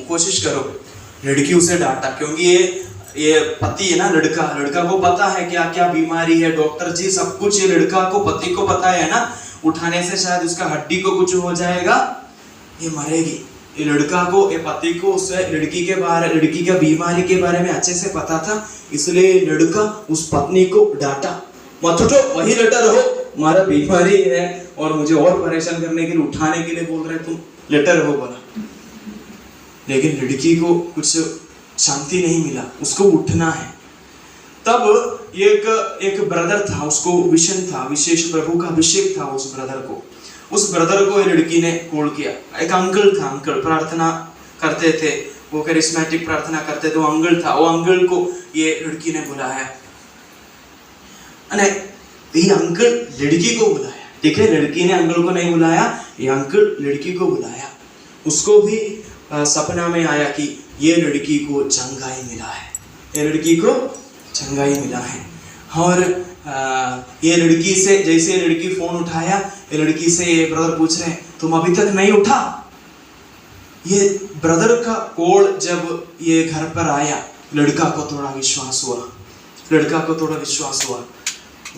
कोशिश करो। लड़की उसे डांटा, क्योंकि ये पति है ना, लड़का को पता है क्या क्या बीमारी है, डॉक्टर जी सब कुछ ये लड़का को पति को पता है ना, उठाने से शायद उसका हड्डी को कुछ हो जाएगा, ये मरेगी। ये लड़का को, ये पति को उसे लड़की का बीमारी के बारे में अच्छे से पता था, इसलिए लड़का उस पत्नी को डांटा, मत उठो, वही लेटा रहो, हमारा बीमारी है और मुझे और परेशान करने के लिए, उठाने के लिए बोल रहे, तुम लेटा रहो बोला। लेकिन लड़की को कुछ शांति नहीं मिला, उसको उठना है। तब एक ब्रदर था, उसको विजन था, विशेष प्रभु का अभिषेक था उस ब्रदर को ये लड़की ने कॉल किया। एक अंकल था, अंकल प्रार्थना करते थे, वो करिश्मेटिक प्रार्थना करते थे, वो अंकल था, वो अंकल को ये लड़की ने बुलाया। ये अंकल लड़की को बुलाया, ठीक है, लड़की ने अंकल को नहीं बुलाया, ये अंकल लड़की को बुलाया। उसको भी सपना में आया कि ये लड़की को चंगाई मिला है, ये लड़की को चंगाई मिला है। और ये लड़की से, जैसे लड़की फोन उठाया, ये लड़की से ये ब्रदर पूछ रहे, तुम अभी तक नहीं उठा? ये ब्रदर का कॉल जब ये घर पर आया, लड़का को थोड़ा विश्वास हुआ,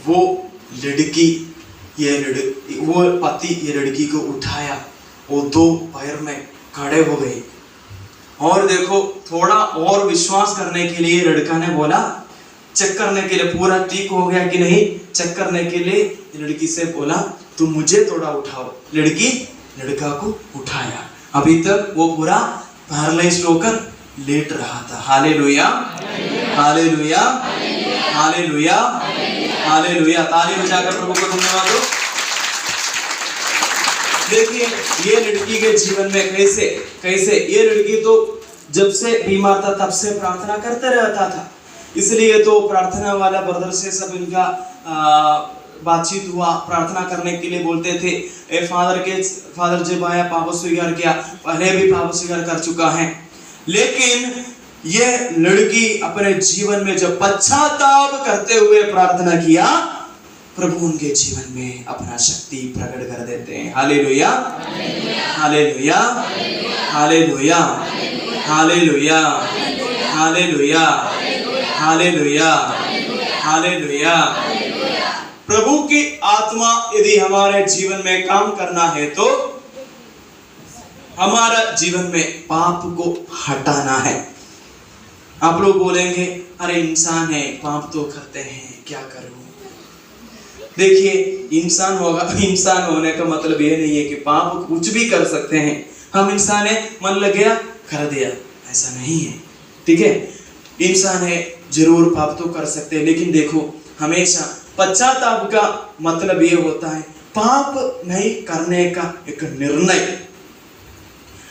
वो पति ये लड़की को उठाया, वो 2 पैर में खड़े हो गए। और देखो, थोड़ा और विश्वास करने के लिए लड़का ने बोला, चेक करने के लिए पूरा ठीक हो गया कि नहीं, चेक करने के लिए लड़की से बोला, तुम मुझे थोड़ा उठाओ। लड़की लड़का को उठाया। अभी तक वो पूरा पैरालाइज्ड होकर लेट रहा था। Hallelujah, hallelujah, hallelujah, hallelujah. ताली बजाकर प्रभु को धन्यवाद दो। देखिए ये लड़की के जीवन में कैसे ये लड़की तो जब से बीमार था तब से प्रार्थना करते रहता था, इसलिए तो प्रार्थना वाला ब्रदर से सब इनका बातचीत हुआ, प्रार्थना करने के लिए बोलते थे। फादर जब आया पाप स्वीकार किया, पहले भी पाप स्वीकार कर चुका है। लेकिन ये लड़की अपने जीवन में जब पश्चाताप करते हुए प्रार्थना किया, प्रभु उनके जीवन में अपना शक्ति प्रकट कर देते हैं। हालेलुया, hallelujah, hallelujah, hallelujah, hallelujah, hallelujah, हालेलुया। प्रभु की आत्मा यदि हमारे जीवन में काम करना है तो हमारा जीवन में पाप को हटाना है। आप लोग बोलेंगे, अरे इंसान है, पाप तो करते हैं, क्या करूं? देखिए, इंसान होने का मतलब यह नहीं है कि पाप कुछ भी कर सकते हैं। हम इंसान है, मन लग गया कर दिया, ऐसा नहीं है, ठीक है। इंसान है, जरूर पाप तो कर सकते हैं, लेकिन देखो हमेशा पश्चाताप का मतलब ये होता है पाप नहीं करने का एक निर्णय।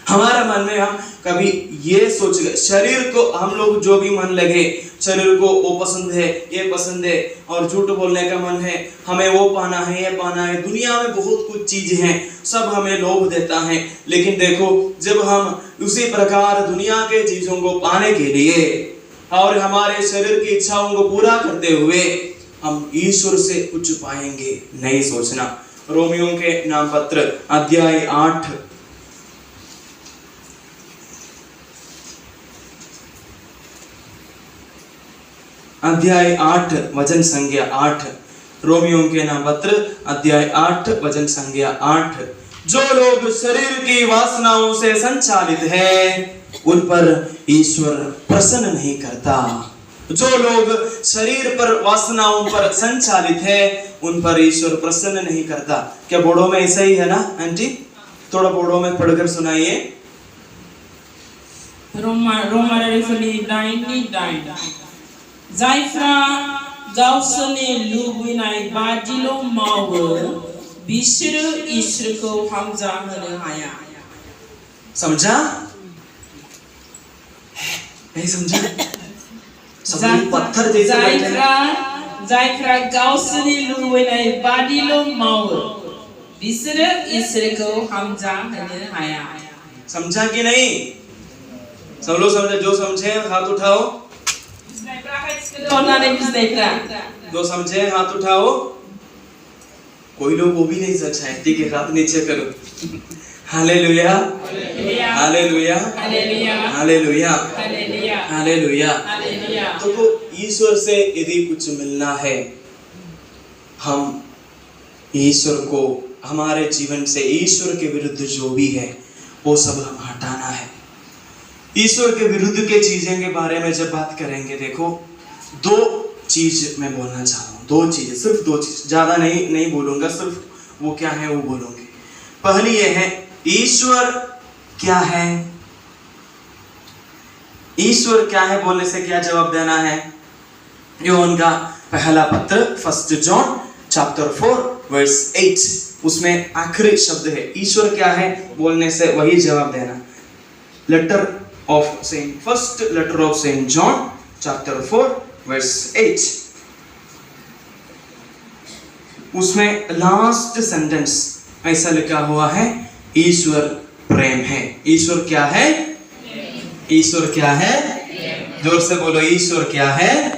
हमारा मन में हम कभी ये सोच गए, शरीर को हम लोग जो भी मन लगे, शरीर को वो पसंद है, ये पसंद है, और झूठ बोलने का मन है, हमें वो पाना है, ये पाना है, दुनिया में बहुत कुछ चीजें हैं, सब हमें लोभ देता है। लेकिन देखो, जब हम उसी प्रकार दुनिया के चीजों को पाने के लिए और हमारे शरीर की इच्छाओं को पूरा करते हुए हम ईश्वर से कुछ पाएंगे, नहीं सोचना। रोमियो के नाम पत्र अध्याय 8 वचन संख्या 8। रोमियो के नाम पत्र अध्याय 8 वचन संख्या 8। जो लोग शरीर की वासनाओं से संचालित है, उन पर ईश्वर प्रसन्न नहीं करता। जो लोग शरीर पर वासनाओं पर संचालित है, उन पर ईश्वर प्रसन्न नहीं करता। क्या बोर्डों में ऐसा ही है ना आंटी? थोड़ा बोर्डों में पढ़कर सुनाइए। जायफ्रा गावसोरनि लुबैनाय बादिल' मावो, बिसोरो ईश्वरखौ हामजा होनो हाया। समझा? नहीं समझा? सब पत्थर जैसे बैठे हैं। जायफ्रा गावसोरनि लुबैनाय बादिल' मावो, बिसोरो ईश्वरखौ हामजा होनो हाया। समझा कि नहीं? सब लोग समझे? जो समझे हाथ उठाओ। जो समझे हाथ उठाओ। कोई लोग वो भी नहीं समझा है, ठीक है, हाथ नीचे करो। Hallelujah, Hallelujah. Hallelujah, Hallelujah. Hallelujah, Hallelujah. Hallelujah. Hallelujah. तो ईश्वर से यदि कुछ मिलना है, हम ईश्वर को हमारे जीवन से ईश्वर के विरुद्ध जो भी है वो सब हम हटाना है। ईश्वर के विरुद्ध के चीजें के बारे में जब बात करेंगे, देखो दो चीज मैं बोलना चाह रहा हूँ, दो चीजें, सिर्फ दो चीज, ज्यादा नहीं बोलूंगा, सिर्फ वो क्या है वो बोलूंगे। पहली ये है, ईश्वर क्या है। ईश्वर क्या है बोलने से क्या जवाब देना है? यूहन्ना का पहला पत्र 1 जॉन चैप्टर 4 वर्स 8, उसमें आखिरी शब्द है ईश्वर क्या है बोलने से वही जवाब देना। First letter of Saint John chapter 4 verse 8, उसमें लास्ट सेंटेंस ऐसा लिखा हुआ है, ईश्वर प्रेम है। ईश्वर क्या है? ईश्वर क्या है? जोर से बोलो, ईश्वर क्या है?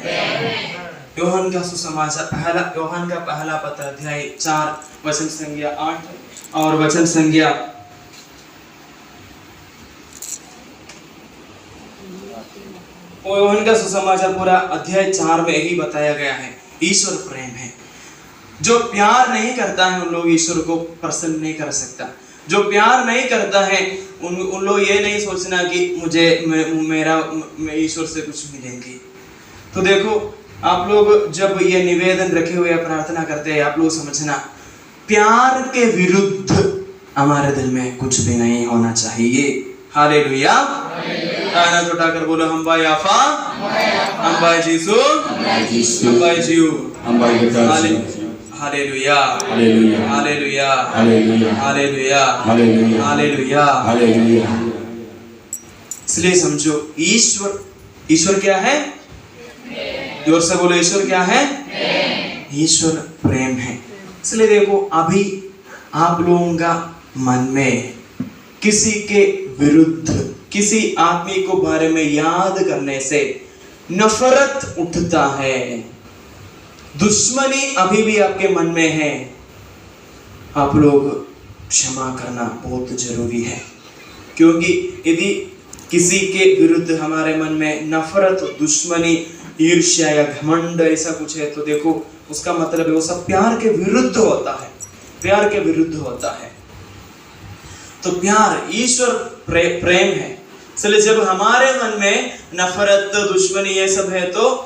यूहन्ना का सुसमाचार यूहन्ना का पहला पत्र अध्याय 4 वचन संख्या 8 और वचन संख्या 9। यूहन्ना का सुसमाचार पूरा अध्याय 4 में यही बताया गया है, ईश्वर प्रेम है। जो प्यार नहीं करता है उन लोग ईश्वर को प्रसन्न नहीं कर सकता। जो प्यार नहीं करता है उन लोग ये नहीं सोचना कि मेरा ईश्वर से कुछ मिलेंगे। तो देखो, आप लोग जब ये निवेदन रखे हुए प्रार्थना करते हैं, आप लोग समझना, प्यार के विरुद्ध हमारे दिल में कुछ भी नहीं होना चाहिए। हालेलुया। काना उठाकर बोलो, हम बाय याफा, हम बाय जीसू, हम बाय जीव, हम बाय hallelujah, hallelujah, hallelujah, hallelujah, hallelujah, hallelujah. इसलिए समझो, ईश्वर क्या है? जोर से बोलो, ईश्वर क्या है? ईश्वर प्रेम है। इसलिए देखो, अभी आप लोगों का मन में किसी के विरुद्ध, किसी आदमी को बारे में याद करने से नफरत उठता है, दुश्मनी अभी भी आपके मन में है, आप लोग क्षमा करना बहुत जरूरी है। क्योंकि यदि किसी के विरुद्ध हमारे मन में नफरत, दुश्मनी, ईर्ष्या या घमंड ऐसा कुछ है, तो देखो उसका मतलब है वो सब प्यार के विरुद्ध होता है, प्यार के विरुद्ध होता है। तो प्यार, ईश्वर प्रेम है। इसलिए जब हमारे मन में नफरत, दुश्मनी ये सब है, तो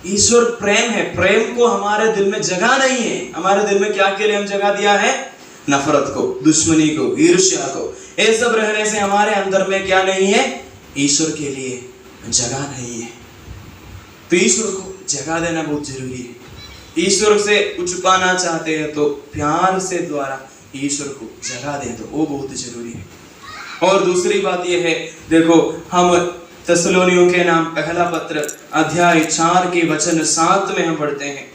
ईश्वर प्रेम है। प्रेम को हमारे दिल में जगह नहीं है। हमारे दिल में क्या के लिए हम जगह दिया है? नफरत को, दुश्मनी को, ईर्ष्या को। ये सब रहने से हमारे अंदर में क्या नहीं है? ईश्वर के लिए जगह नहीं है। तो ईश्वर को जगह देना बहुत जरूरी है। ईश्वर से कुछ पाना चाहते हैं तो प्यार से द्वारा ईश्वर को जगह दे दो, वो बहुत जरूरी है। और दूसरी बात यह है, देखो, हम थिस्सलुनीकियों के नाम पहला पत्र अध्याय 4 के वचन 7 में हम पढ़ते हैं।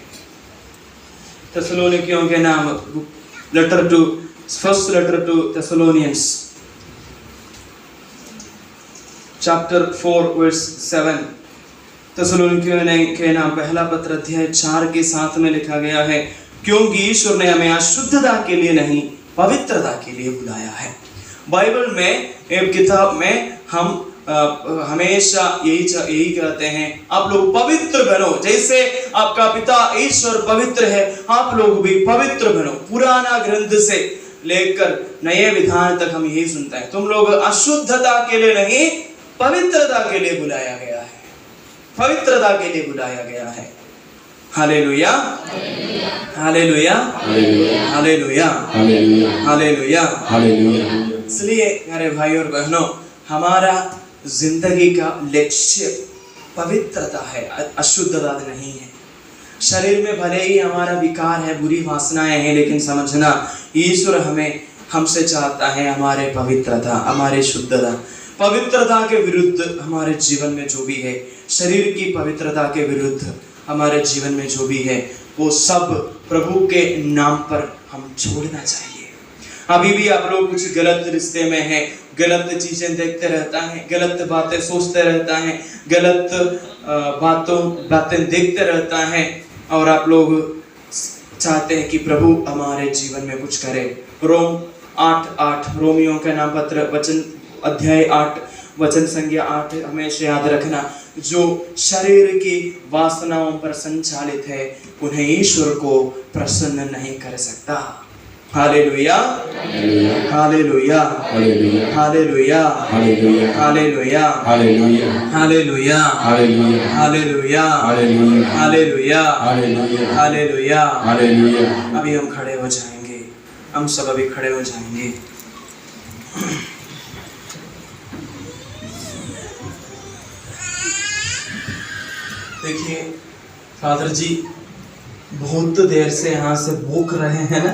थिस्सलुनीकियों के नाम first letter to Thessalonians chapter 4 verse 7। थिस्सलुनीकियों के नाम पहला पत्र अध्याय 4 के 7 में लिखा गया है, क्योंकि ईश्वर ने हमें अशुद्धता के लिए नहीं, पवित्रता के लिए बुलाया है। बाइबल में, एक किताब में हम हमेशा यही कहते हैं, आप लोग पवित्र बनो, जैसे आपका पिता ईश्वर पवित्र है, आप लोग भी पवित्र बनो। पुराना ग्रंथ से लेकर नए विधान तक हम यही सुनते हैं, तुम लोग अशुद्धता के लिए नहीं, पवित्रता के लिए बुलाया गया है, पवित्रता के लिए बुलाया गया है। Hallelujah, hallelujah, hallelujah, hallelujah, hallelujah. इसलिए मेरे भाई और बहनों, हमारा जिंदगी का लक्ष्य पवित्रता है, अशुद्धता नहीं है। शरीर में भले ही हमारा विकार है, बुरी वासनाएं हैं, लेकिन समझना, ईश्वर हमसे चाहता है हमारे पवित्रता, हमारे शुद्धता। पवित्रता के विरुद्ध हमारे जीवन में जो भी है, शरीर की पवित्रता के विरुद्ध हमारे जीवन में जो भी है, वो सब प्रभु के नाम पर हम छोड़ना चाहिए। अभी भी आप लोग कुछ गलत रिश्ते में हैं, गलत चीजें देखते रहता है, गलत बातें सोचते रहता है, गलत बातें देखते रहता है, और आप लोग चाहते हैं कि प्रभु हमारे जीवन में कुछ करे। रोम 8:8 रोमियो का नाम पत्र वचन अध्याय 8 वचन संख्या 8 हमेशा याद रखना। जो शरीर की वासनाओं पर संचालित है उन्हें ईश्वर को प्रसन्न नहीं कर सकता। Hallelujah, hallelujah, hallelujah, hallelujah, hallelujah, hallelujah, hallelujah, hallelujah, hallelujah, hallelujah, hallelujah. अभी हम खड़े हो जाएंगे, हम सब अभी खड़े हो जाएंगे। देखिए फादर जी बहुत देर से यहाँ से भूख रहे हैं ना,